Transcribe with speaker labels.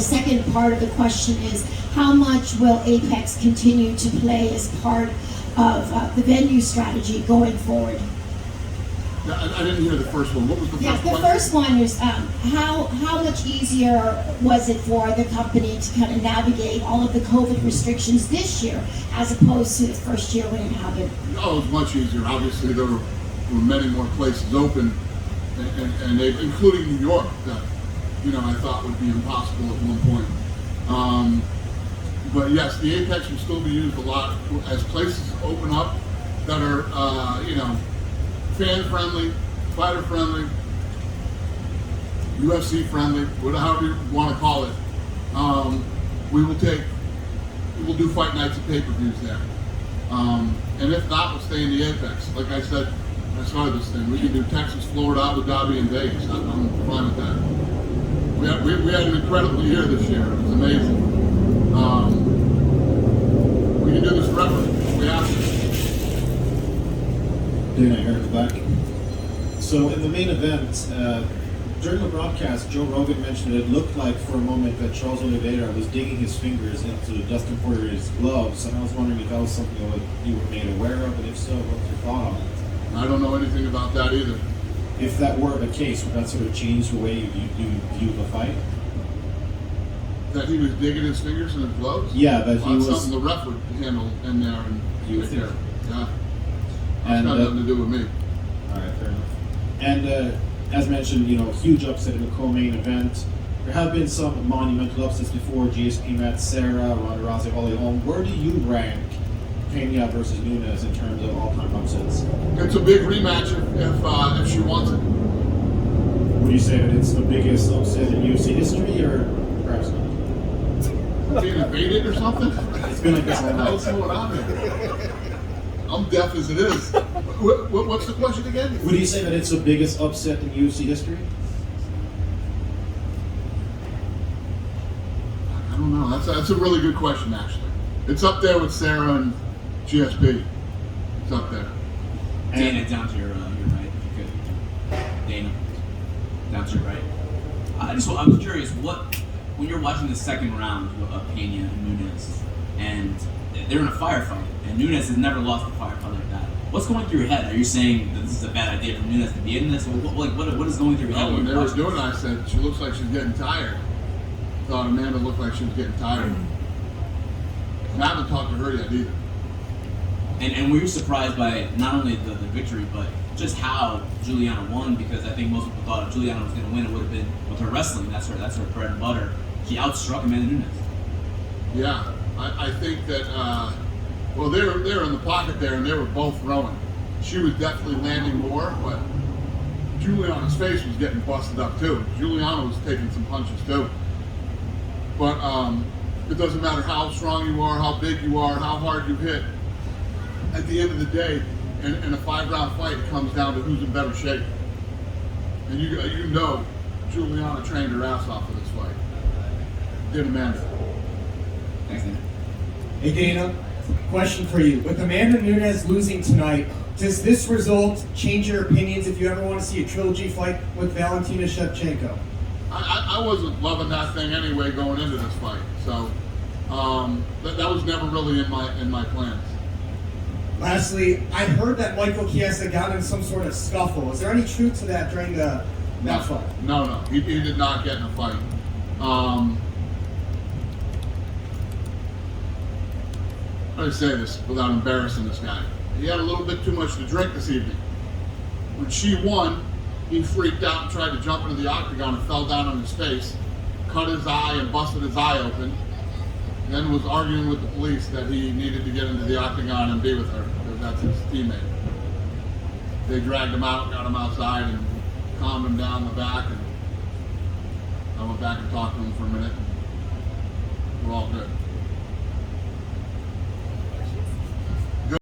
Speaker 1: second part of the question is, how much will Apex continue to play as part of the venue strategy going forward?
Speaker 2: I didn't hear the first one. What was the first
Speaker 1: question? The first one is how much easier was it for the company to kind of navigate all of the COVID restrictions this year as opposed to the first year when it happened?
Speaker 2: Oh, it was much easier. Obviously, there were many more places open, and including New York, that I thought would be impossible at one point. But yes, the Apex will still be used a lot as places open up that are fan-friendly, fighter-friendly, UFC-friendly, however you want to call it. We will do fight nights and pay-per-views there. And if not, we'll stay in the Apex. Like I said, I started this thing. We can do Texas, Florida, Abu Dhabi, and Vegas. I'm fine with that. We had an incredible year this year. It was amazing. We can do this forever. We have to.
Speaker 3: Dana here in the back. So in the main event, during the broadcast, Joe Rogan mentioned it looked like for a moment that Charles Oliveira was digging his fingers into Dustin Poirier's gloves, and I was wondering if that was something that you were made aware of, and if so, what's your thought on it?
Speaker 2: I don't know anything about that either.
Speaker 3: If that were the case, would that sort of change the way you view the fight?
Speaker 2: That he was digging his fingers in his gloves?
Speaker 3: Yeah, that he was...
Speaker 2: That's something the ref would handle in there and
Speaker 3: he was there.
Speaker 2: Yeah.
Speaker 3: And
Speaker 2: got nothing to do with me.
Speaker 3: All right, fair enough. And as mentioned, huge upset in the co-main event. There have been some monumental upsets before. GSP met Sarah, Ronda Rousey, Holly Holm. Where do you rank Pena versus Nunes in terms of all-time upsets?
Speaker 2: It's a big rematch if she wants it.
Speaker 3: Would you say that it's the biggest upset in UFC history, or perhaps not?
Speaker 2: Being invaded or something?
Speaker 3: It's been like this all night.
Speaker 2: What's going on here? I'm deaf as it is. What's the question again?
Speaker 3: Would you say that it's the biggest upset in UFC history?
Speaker 2: I don't know. That's a really good question, actually. It's up there with Sarah and GSP. It's up there.
Speaker 4: Dana, down to your right, if you could. Dana, down to your right. I'm curious, when you're watching the second round of Pena and Nunes, and they're in a firefight, and Nunes has never lost a firefight like that. What's going through your head? Are you saying that this is a bad idea for Nunes to be in this? What is going through your head?
Speaker 2: When they were doing it, I said, she looks like she's getting tired. I thought Amanda looked like she was getting tired. And I haven't talked to her yet either.
Speaker 4: And were you surprised by not only the victory, but just how Juliana won? Because I think most people thought if Juliana was going to win, it would have been with her wrestling. That's her bread and butter. She outstruck Amanda Nunes.
Speaker 2: Yeah, I think that, they were in the pocket there, and they were both throwing. She was definitely landing more, but Juliana's face was getting busted up too. Juliana was taking some punches too. But it doesn't matter how strong you are, how big you are, how hard you hit. At the end of the day, in a 5-round fight, it comes down to who's in better shape. And you know Juliana trained her ass off for this fight. Did Amanda.
Speaker 4: Thanks, Dana.
Speaker 5: Hey Dana, question for you. With Amanda Nunes losing tonight, does this result change your opinions if you ever want to see a trilogy fight with Valentina Shevchenko?
Speaker 2: I wasn't loving that thing anyway going into this fight, so that was never really in my plans.
Speaker 5: Lastly, I heard that Michael Chiesa got in some sort of scuffle. Is there any truth to that during that fight?
Speaker 2: No, he did not get in a fight. How do I say this without embarrassing this guy? He had a little bit too much to drink this evening. When she won, he freaked out and tried to jump into the octagon and fell down on his face, cut his eye and busted his eye open, then was arguing with the police that he needed to get into the octagon and be with her, because that's his teammate. They dragged him out, got him outside, and calmed him down in the back, and I went back and talked to him for a minute, and we're all good.